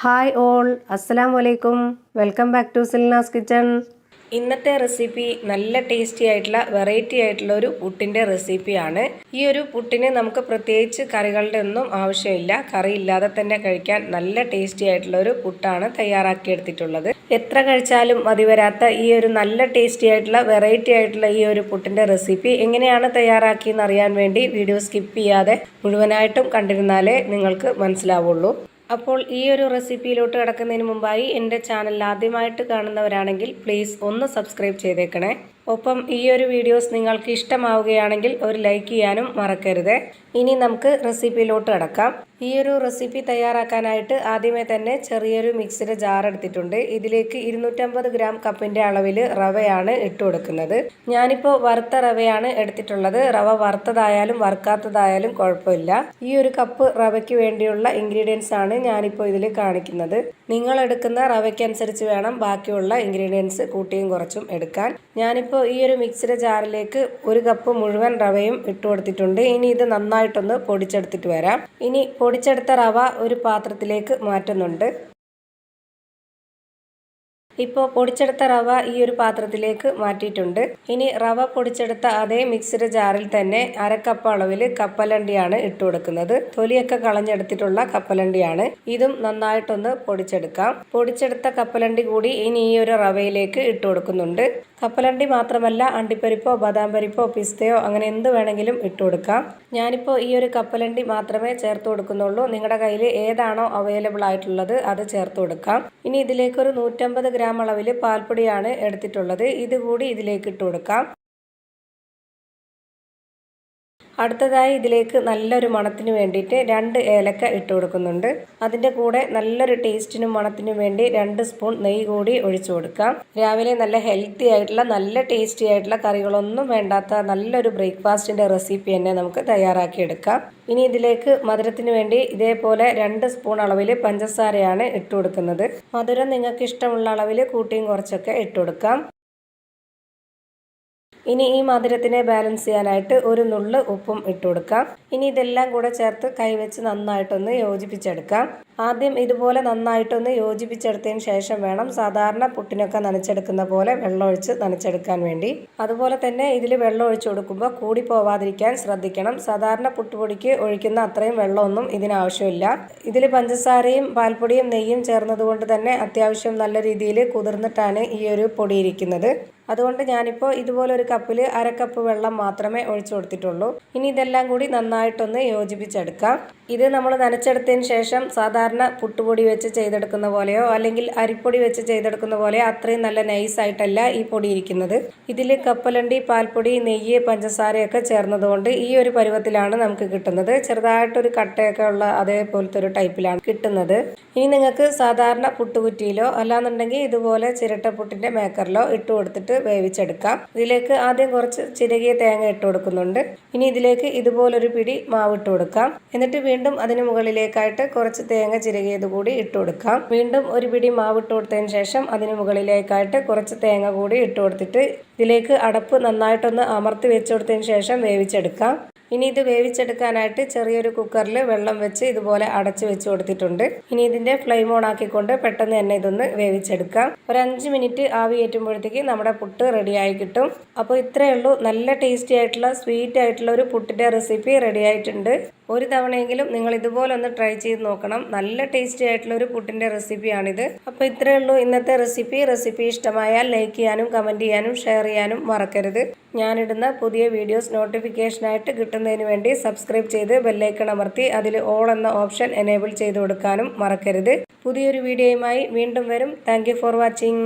Hi all, അസ്സലാമു അലൈക്കും. Welcome back to Silna's kitchen. ഇന്നത്തെ റെസിപ്പി നല്ല ടേസ്റ്റി ആയിട്ടുള്ള വെറൈറ്റി ആയിട്ടുള്ള ഒരു പുട്ടിൻ്റെ റെസിപ്പിയാണ്. ഈ ഒരു പുട്ടിന് നമുക്ക് പ്രത്യേകിച്ച് കറികളുടെ ഒന്നും ആവശ്യമില്ല. കറി ഇല്ലാതെ തന്നെ കഴിക്കാൻ നല്ല ടേസ്റ്റി ആയിട്ടുള്ള ഒരു പുട്ടാണ് തയ്യാറാക്കിയെടുത്തിട്ടുള്ളത്. എത്ര കഴിച്ചാലും മതി വരാത്ത ഈ ഒരു നല്ല ടേസ്റ്റി ആയിട്ടുള്ള വെറൈറ്റി ആയിട്ടുള്ള ഈ ഒരു പുട്ടിൻ്റെ റെസിപ്പി എങ്ങനെയാണ് തയ്യാറാക്കിയെന്ന് അറിയാൻ വേണ്ടി വീഡിയോ സ്കിപ്പ് ചെയ്യാതെ മുഴുവനായിട്ടും കണ്ടിരുന്നാലേ നിങ്ങൾക്ക് മനസ്സിലാവുള്ളൂ. അപ്പോൾ ഈ ഒരു റെസിപ്പിയിലോട്ട് കിടക്കുന്നതിന് മുമ്പായി എൻ്റെ ചാനൽ ആദ്യമായിട്ട് കാണുന്നവരാണെങ്കിൽ പ്ലീസ് ഒന്ന് സബ്സ്ക്രൈബ് ചെയ്തേക്കണേ. ഒപ്പം ഈ ഒരു വീഡിയോസ് നിങ്ങൾക്ക് ഇഷ്ടമാവുകയാണെങ്കിൽ ഒരു ലൈക്ക് ചെയ്യാനും മറക്കരുത്. ഇനി നമുക്ക് റെസിപ്പിയിലോട്ട് കിടക്കാം. ഈ ഒരു റെസിപ്പി തയ്യാറാക്കാനായിട്ട് ആദ്യമേ തന്നെ ചെറിയൊരു മിക്സിയുടെ ജാർ എടുത്തിട്ടുണ്ട്. ഇതിലേക്ക് 250 ഗ്രാം കപ്പിൻ്റെ അളവിൽ റവയാണ് ഇട്ട് കൊടുക്കുന്നത്. ഞാനിപ്പോൾ വറുത്ത റവയാണ് എടുത്തിട്ടുള്ളത്. റവ വറുത്തതായാലും വറുക്കാത്തതായാലും കുഴപ്പമില്ല. ഈ ഒരു കപ്പ് റവയ്ക്ക് വേണ്ടിയുള്ള ഇൻഗ്രീഡിയൻസ് ആണ് ഞാനിപ്പോൾ ഇതിൽ കാണിക്കുന്നത്. നിങ്ങൾ എടുക്കുന്ന റവയ്ക്കനുസരിച്ച് വേണം ബാക്കിയുള്ള ഇൻഗ്രീഡിയൻസ് കൂട്ടിയും കുറച്ചും എടുക്കാൻ. ഞാനിപ്പോൾ ഈ ഒരു മിക്സിയുടെ ജാറിലേക്ക് 1 കപ്പ് മുഴുവൻ റവയും ഇട്ട് കൊടുത്തിട്ടുണ്ട്. ഇനി ഇത് നന്നായിട്ടൊന്ന് പൊടിച്ചെടുത്തിട്ട് വരാം. ഇനി പൊടിച്ചെടുത്ത റവ ഒരു പാത്രത്തിലേക്ക് മാറ്റുന്നുണ്ട്. ഇപ്പോൾ പൊടിച്ചെടുത്ത റവ ഈ ഒരു പാത്രത്തിലേക്ക് മാറ്റിയിട്ടുണ്ട്. ഇനി റവ പൊടിച്ചെടുത്ത അതേ മിക്സിയുടെ ജാറിൽ തന്നെ 1/2 കപ്പ് അളവിൽ കപ്പലണ്ടിയാണ് ഇട്ട് കൊടുക്കുന്നത്. തൊലിയൊക്കെ കളഞ്ഞെടുത്തിട്ടുള്ള കപ്പലണ്ടിയാണ്. ഇതും നന്നായിട്ടൊന്ന് പൊടിച്ചെടുക്കാം. പൊടിച്ചെടുത്ത കപ്പലണ്ടി കൂടി ഇനി ഈ ഒരു റവയിലേക്ക് ഇട്ട് കൊടുക്കുന്നുണ്ട്. കപ്പലണ്ടി മാത്രമല്ല, അണ്ടിപ്പരിപ്പോ ബദാം പരിപ്പോ പിസ്തയോ അങ്ങനെ എന്ത് വേണമെങ്കിലും ഇട്ട് കൊടുക്കാം. ഞാനിപ്പോൾ ഈ ഒരു കപ്പലണ്ടി മാത്രമേ ചേർത്ത് കൊടുക്കുന്നുള്ളൂ. നിങ്ങളുടെ കയ്യിൽ ഏതാണോ അവൈലബിൾ ആയിട്ടുള്ളത് അത് ചേർത്ത് കൊടുക്കാം. ഇനി ഇതിലേക്ക് ഒരു 150 ഗ്രാം അളവിൽ പാൽപ്പൊടിയാണ് എടുത്തിട്ടുള്ളത്. ഇതുകൂടി ഇതിലേക്ക് ഇട്ട് കൊടുക്കാം. അടുത്തതായി ഇതിലേക്ക് നല്ലൊരു മണത്തിന് വേണ്ടിയിട്ട് 2 ഏലക്ക ഇട്ട് കൊടുക്കുന്നുണ്ട്. അതിൻ്റെ കൂടെ നല്ലൊരു ടേസ്റ്റിനും മണത്തിനും വേണ്ടി 2 സ്പൂൺ നെയ്യ് കൂടി ഒഴിച്ചു കൊടുക്കാം. രാവിലെ നല്ല ഹെൽത്തി ആയിട്ടുള്ള നല്ല ടേസ്റ്റി ആയിട്ടുള്ള കറികളൊന്നും വേണ്ടാത്ത നല്ലൊരു ബ്രേക്ക്ഫാസ്റ്റിൻ്റെ റെസിപ്പി തന്നെ നമുക്ക് തയ്യാറാക്കിയെടുക്കാം. ഇനി ഇതിലേക്ക് മധുരത്തിന് വേണ്ടി ഇതേപോലെ 2 സ്പൂൺ അളവിൽ പഞ്ചസാരയാണ് ഇട്ട് കൊടുക്കുന്നത്. മധുരം നിങ്ങൾക്ക് ഇഷ്ടമുള്ള അളവിൽ കൂട്ടിയും കുറച്ചൊക്കെ ഇട്ട് കൊടുക്കാം. ഇനി ഈ മധുരത്തിനെ ബാലൻസ് ചെയ്യാനായിട്ട് ഒരു നുള്ള് ഉപ്പും ഇട്ട് കൊടുക്കാം. ഇനി ഇതെല്ലാം കൂടെ ചേർത്ത് കൈവച്ച് നന്നായിട്ടൊന്ന് യോജിപ്പിച്ചെടുക്കാം. ആദ്യം ഇതുപോലെ നന്നായിട്ടൊന്ന് യോജിപ്പിച്ചെടുത്തതിന് ശേഷം വേണം സാധാരണ പുട്ടിനൊക്കെ നനച്ചെടുക്കുന്ന പോലെ വെള്ളമൊഴിച്ച് നനച്ചെടുക്കാൻ വേണ്ടി. അതുപോലെ തന്നെ ഇതിൽ വെള്ളം ഒഴിച്ചു കൊടുക്കുമ്പോൾ കൂടി പോവാതിരിക്കാൻ ശ്രദ്ധിക്കണം. സാധാരണ പുട്ടുപൊടിക്ക് ഒഴിക്കുന്ന അത്രയും വെള്ളമൊന്നും ഇതിനാവശ്യമില്ല. ഇതിൽ പഞ്ചസാരയും പാൽപ്പൊടിയും നെയ്യും ചേർന്നതുകൊണ്ട് തന്നെ അത്യാവശ്യം നല്ല രീതിയിൽ കുതിർന്നിട്ടാണ് ഈ ഒരു പൊടി ഇരിക്കുന്നത്. അതുകൊണ്ട് ഞാനിപ്പോൾ ഇതുപോലെ ഒരു കപ്പിൽ 1/2 കപ്പ് വെള്ളം മാത്രമേ ഒഴിച്ചു കൊടുത്തിട്ടുള്ളൂ. ഇനി ഇതെല്ലാം കൂടി നന്നായിട്ടൊന്ന് യോജിപ്പിച്ചെടുക്കാം. ഇത് നമ്മൾ നനച്ചെടുത്തതിന് ശേഷം സാധാരണ പുട്ടുപൊടി വെച്ച് ചെയ്തെടുക്കുന്ന പോലെയോ അല്ലെങ്കിൽ അരിപ്പൊടി വെച്ച് ചെയ്തെടുക്കുന്ന പോലെയോ അത്രയും നല്ല നൈസായിട്ടല്ല ഈ പൊടി ഇരിക്കുന്നത്. ഇതിൽ കപ്പലണ്ടി, പാൽപ്പൊടി, നെയ്യ്, പഞ്ചസാരയൊക്കെ ചേർന്നതുകൊണ്ട് ഈ ഒരു പരുവത്തിലാണ് നമുക്ക് കിട്ടുന്നത്. ചെറുതായിട്ടൊരു കട്ടയൊക്കെ ഉള്ള അതേപോലത്തെ ഒരു ടൈപ്പിലാണ് കിട്ടുന്നത്. ഇനി നിങ്ങൾക്ക് സാധാരണ പുട്ടുകുറ്റിയിലോ അല്ലാന്നുണ്ടെങ്കിൽ ഇതുപോലെ ചിരട്ടപ്പുട്ടിൻ്റെ മേക്കറിലോ ഇട്ട് കൊടുത്തിട്ട് വേവിച്ചെടുക്കാം. ഇതിലേക്ക് ആദ്യം കുറച്ച് ചിരകിയ തേങ്ങ ഇട്ട് കൊടുക്കുന്നുണ്ട്. ഇനി ഇതിലേക്ക് ഇതുപോലൊരു പിടി മാവ് ഇട്ട് കൊടുക്കാം. എന്നിട്ട് വീണ്ടും അതിന് മുകളിലേക്കായിട്ട് കുറച്ച് തേങ്ങ ചിരകിയത് കൂടി ഇട്ട് കൊടുക്കാം. വീണ്ടും ഒരു പിടി മാവ് ഇട്ട് കൊടുത്തതിന് ശേഷം അതിന് മുകളിലേക്കായിട്ട് കുറച്ച് തേങ്ങ കൂടി ഇട്ട് കൊടുത്തിട്ട് ഇതിലേക്ക് അടപ്പ് നന്നായിട്ടൊന്ന് അമർത്തി വെച്ച് കൊടുത്തതിന് ശേഷം വേവിച്ചെടുക്കാം. ഇനി ഇത് വേവിച്ചെടുക്കാനായിട്ട് ചെറിയൊരു കുക്കറിൽ വെള്ളം വെച്ച് ഇതുപോലെ അടച്ചു വെച്ച് കൊടുത്തിട്ടുണ്ട്. ഇനി ഇതിൻ്റെ ഫ്ലെയിം ഓൺ ആക്കിക്കൊണ്ട് പെട്ടെന്ന് തന്നെ ഇതൊന്ന് വേവിച്ചെടുക്കാം. ഒരു 5 മിനിറ്റ് ആവി കയറ്റുമ്പോഴത്തേക്ക് നമ്മുടെ പുട്ട് റെഡിയായി കിട്ടും. അപ്പോൾ ഇത്രയേ ഉള്ളൂ. നല്ല ടേസ്റ്റി ആയിട്ടുള്ള സ്വീറ്റ് ആയിട്ടുള്ള ഒരു പുട്ടിൻ്റെ റെസിപ്പി റെഡി ആയിട്ടുണ്ട്. ഒരു തവണയെങ്കിലും നിങ്ങൾ ഇതുപോലെ ഒന്ന് ട്രൈ ചെയ്ത് നോക്കണം. നല്ല ടേസ്റ്റി ആയിട്ടുള്ള ഒരു പുട്ടിൻ്റെ റെസിപ്പിയാണിത്. അപ്പോൾ ഇത്രയേ ഉള്ളൂ ഇന്നത്തെ റെസിപ്പി. റെസിപ്പി ഇഷ്ടമായാൽ ലൈക്ക് ചെയ്യാനും കമൻറ്റ് ചെയ്യാനും ഷെയർ ചെയ്യാനും മറക്കരുത്. ഞാനിടുന്ന പുതിയ വീഡിയോസ് നോട്ടിഫിക്കേഷനായിട്ട് കിട്ടുന്നതിന് വേണ്ടി സബ്സ്ക്രൈബ് ചെയ്ത് ബെല്ലൈക്കൺ അമർത്തി അതിൽ ഓൾ എന്ന ഓപ്ഷൻ എനേബിൾ ചെയ്ത് കൊടുക്കാനും മറക്കരുത്. പുതിയൊരു വീഡിയോയുമായി വീണ്ടും വരും. Thank you for watching.